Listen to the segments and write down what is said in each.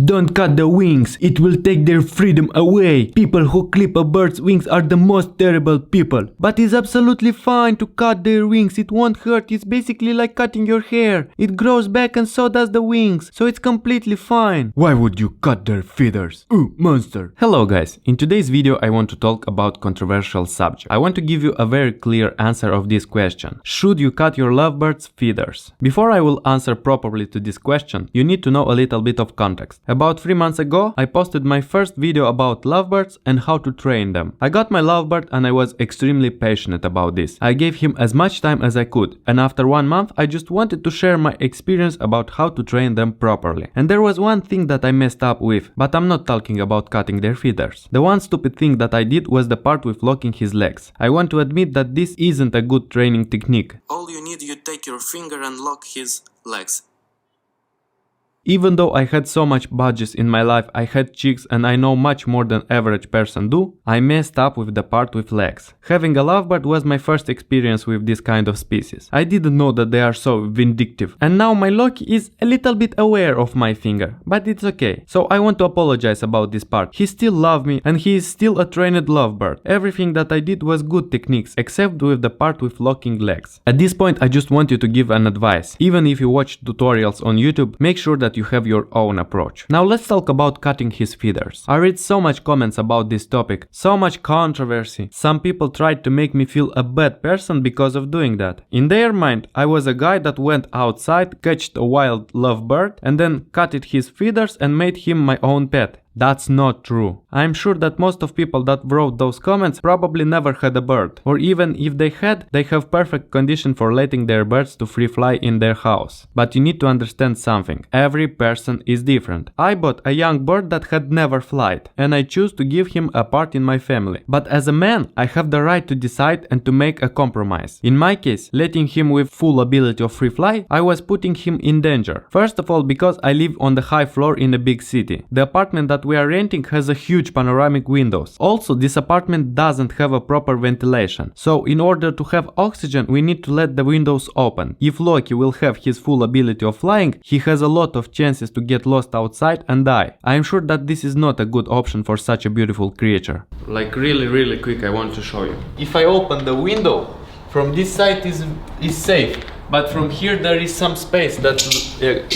Don't cut the wings, it will take their freedom away. People who clip a bird's wings are the most terrible people. But it's absolutely fine to cut their wings, it won't hurt, it's basically like cutting your hair. It grows back and so does the wings, so it's completely fine. Why would you cut their feathers? Ooh, monster. Hello guys, in today's video I want to talk about controversial subject. I want to give you a very clear answer of this question. Should you cut your lovebird's feathers? Before I will answer properly to this question, you need to know a little bit of context. About 3 months ago, I posted my first video about lovebirds and how to train them. I got my lovebird and I was extremely passionate about this. I gave him as much time as I could, and after 1 month I just wanted to share my experience about how to train them properly. And there was one thing that I messed up with, but I'm not talking about cutting their feathers. The one stupid thing that I did was the part with locking his legs. I want to admit that this isn't a good training technique. All you need, you take your finger and lock his legs. Even though I had so much budgets in my life, I had chicks and I know much more than average person do, I messed up with the part with legs. Having a lovebird was my first experience with this kind of species. I didn't know that they are so vindictive. And now my Loki is a little bit aware of my finger, but it's okay. So I want to apologize about this part. He still loves me and he is still a trained lovebird. Everything that I did was good techniques, except with the part with locking legs. At this point I just want you to give an advice. Even if you watch tutorials on YouTube, make sure that you have your own approach. Now let's talk about cutting his feathers. I read so much comments about this topic, so much controversy. Some people tried to make me feel a bad person because of doing that. In their mind, I was a guy that went outside, catched a wild lovebird, and then cut his feathers and made him my own pet. That's not true. I'm sure that most of people that wrote those comments probably never had a bird, or even if they had, they have perfect condition for letting their birds to free fly in their house. But you need to understand something. Every person is different. I bought a young bird that had never flied, and I choose to give him a part in my family. But as a man, I have the right to decide and to make a compromise. In my case, letting him with full ability of free fly, I was putting him in danger. First of all, because I live on the high floor in a big city. The apartment that we are renting has a huge panoramic windows. Also, this apartment doesn't have a proper ventilation. So in order to have oxygen, we need to let the windows open. If Loki will have his full ability of flying, he has a lot of chances to get lost outside and die. I am sure that this is not a good option for such a beautiful creature. Like really quick, I want to show you. If I open the window, from this side is safe. But from here there is some space that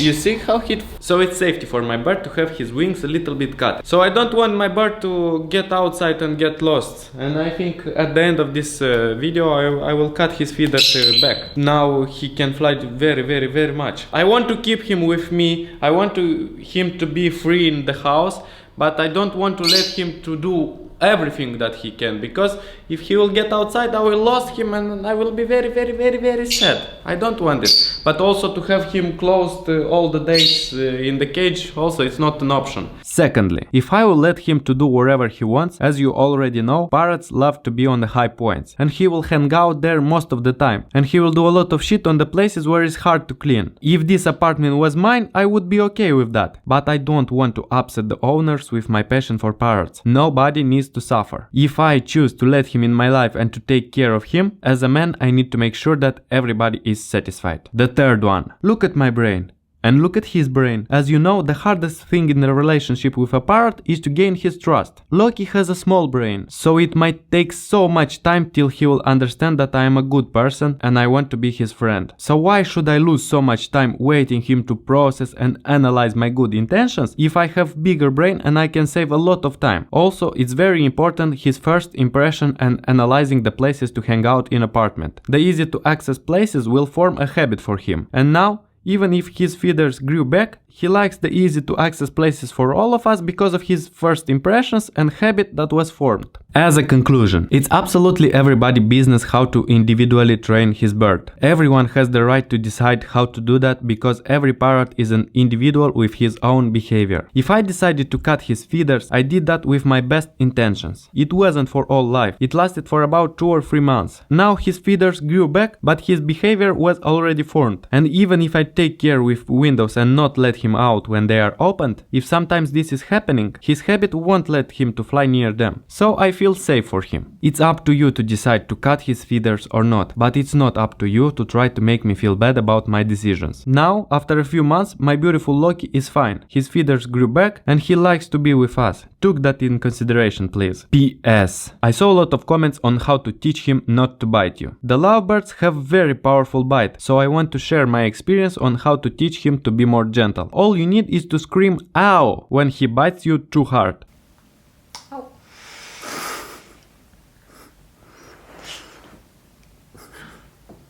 you see how so it's safety for my bird to have his wings a little bit cut. So I don't want my bird to get outside and get lost. And I think at the end of this video I will cut his feathers back. Now he can fly very much. I want to keep him with me. I want him to be free in the house, but I don't want to let him to do everything that he can, because if he will get outside I will lose him and I will be very sad. I don't want it. But also to have him closed all the days in the cage, also it's not an option. Secondly, if I will let him to do wherever he wants, as you already know, parrots love to be on the high points, and he will hang out there most of the time, and he will do a lot of shit on the places where it's hard to clean. If this apartment was mine, I would be okay with that, but I don't want to upset the owners with my passion for parrots. Nobody needs to suffer. If I choose to let him in my life and to take care of him, as a man I need to make sure that everybody is satisfied. The third one. Look at my brain. And look at his brain. As you know, the hardest thing in a relationship with a parrot is to gain his trust. Loki has a small brain, so it might take so much time till he will understand that I am a good person and I want to be his friend. So why should I lose so much time waiting him to process and analyze my good intentions if I have bigger brain and I can save a lot of time? Also, it's very important his first impression and analyzing the places to hang out in apartment. The easy to access places will form a habit for him. And now, even if his feathers grew back, he likes the easy to access places for all of us because of his first impressions and habit that was formed. As a conclusion, it's absolutely everybody's business how to individually train his bird. Everyone has the right to decide how to do that because every parrot is an individual with his own behavior. If I decided to cut his feathers, I did that with my best intentions. It wasn't for all life. It lasted for about 2 or 3 months. Now his feathers grew back, but his behavior was already formed. And even if I take care with windows and not let him out when they are opened, if sometimes this is happening, his habit won't let him to fly near them. So I feel safe for him. It's up to you to decide to cut his feathers or not, but it's not up to you to try to make me feel bad about my decisions. Now, after a few months, my beautiful Loki is fine. His feathers grew back and he likes to be with us. Took that in consideration, please. P.S. I saw a lot of comments on how to teach him not to bite you. The lovebirds have very powerful bite, so I want to share my experience on how to teach him to be more gentle. All you need is to scream "ow" when he bites you too hard.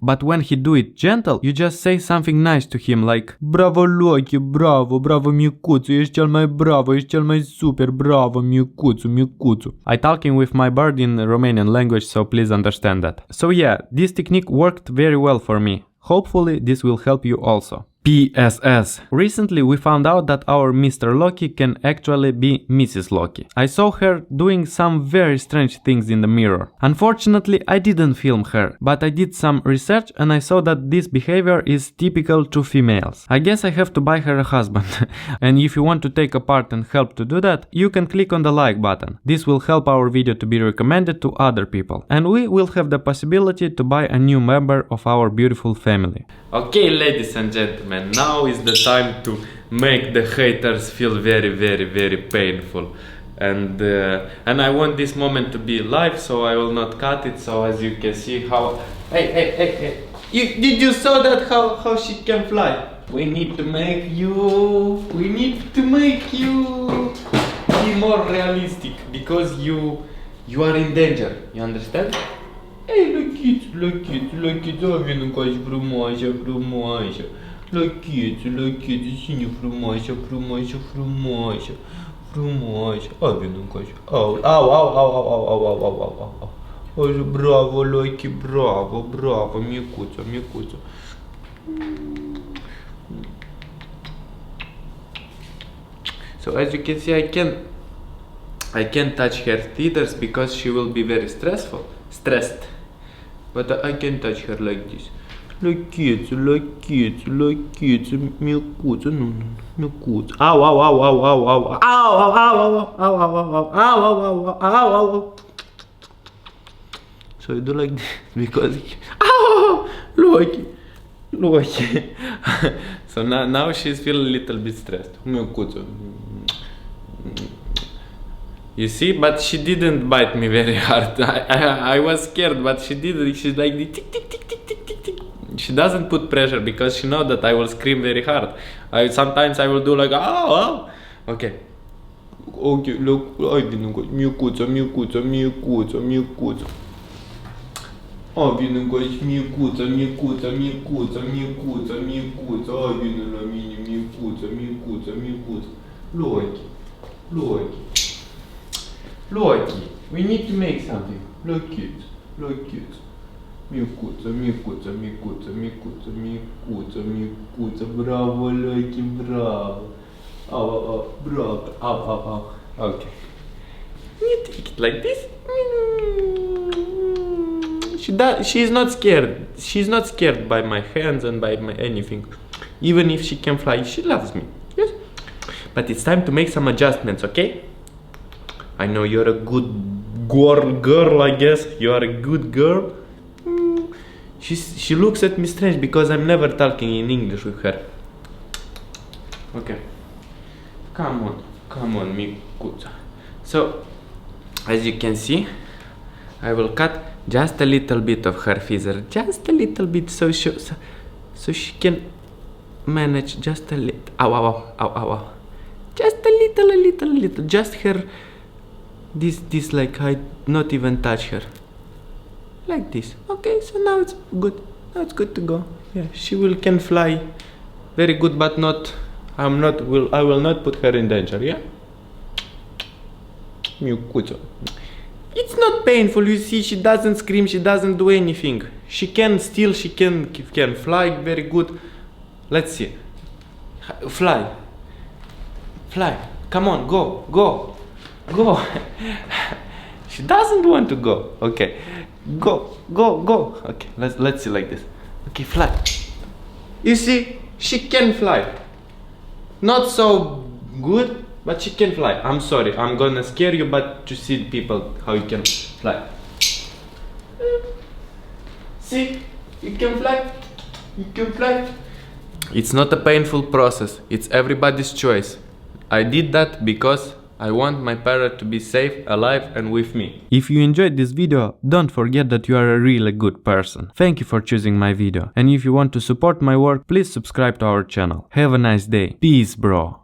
But when he do it gentle, you just say something nice to him like "Bravo Loki, bravo, bravo micuțu, ești cel mai bravo, ești cel mai super, bravo micuțu, micuțu." I talking with my bird in Romanian language, so please understand that. So yeah, this technique worked very well for me. Hopefully this will help you also. P.S.S. Recently we found out that our Mr. Loki can actually be Mrs. Loki. I saw her doing some very strange things in the mirror. Unfortunately, I didn't film her, but I did some research and I saw that this behavior is typical to females. I guess I have to buy her a husband. And if you want to take a part and help to do that, you can click on the like button. This will help our video to be recommended to other people. And we will have the possibility to buy a new member of our beautiful family. Okay, ladies and gentlemen, now is the time to make the haters feel very painful. And I want this moment to be live, so I will not cut it. So as you can see how... Hey! Did you saw that how she can fly? We need to make you be more realistic, because you are in danger. You understand? Ei, lăchițu, vină cu așa frumoasă. Lăchițu, cine frumoasă. Vină cu așa. Au. Așa, bravo, Loki, bravo, micuță. So as you can see, I can't touch her feathers because she will be very stressed. But I can touch her like this. Lăchițu, micuță, nu, micuță. Au. So you do like this because Loki. So now she's feeling a little bit stressed. Micuță. You see, but she didn't bite me very hard. I was scared, but she didn't. She's like the tick. She doesn't put pressure because she knows that I will scream very hard. Sometimes I will do like ow. Okay, look, I didn't go. Micuță. Oh, vină cu aici, micuță. Ai vină la mine, micuță. Loki, we need to make something. Lăchiț. Micuță. Bravo, Loki, bravo. Au. Okay. You take it like this. She's not scared. She's not scared by my hands and by my anything. Even if she can fly, she loves me. Yes. But it's time to make some adjustments, okay? I know you're a good girl, I guess. You are a good girl. She looks at me strange because I'm never talking in English with her. Okay. Come on, micuța. So, as you can see, I will cut just a little bit of her feather. Just a little bit, so she can manage just a little. Ow. Just a little. Just her... This like I not even touch her. Like this. Okay, so now it's good. Now it's good to go. Yeah, she can fly very good, but not... I will not put her in danger, yeah? Micuță. It's not painful, you see, she doesn't scream, she doesn't do anything. She can fly very good. Let's see. Fly. Come on, go. She doesn't want to go. Okay. Go. Okay, let's see like this. Okay, fly. You see, she can fly. Not so good, but she can fly. I'm sorry, I'm gonna scare you, but to see people how you can fly. See, you can fly. You can fly. It's not a painful process, it's everybody's choice. I did that because I want my parrot to be safe, alive and with me. If you enjoyed this video, don't forget that you are a really good person. Thank you for choosing my video. And if you want to support my work, please subscribe to our channel. Have a nice day. Peace, bro.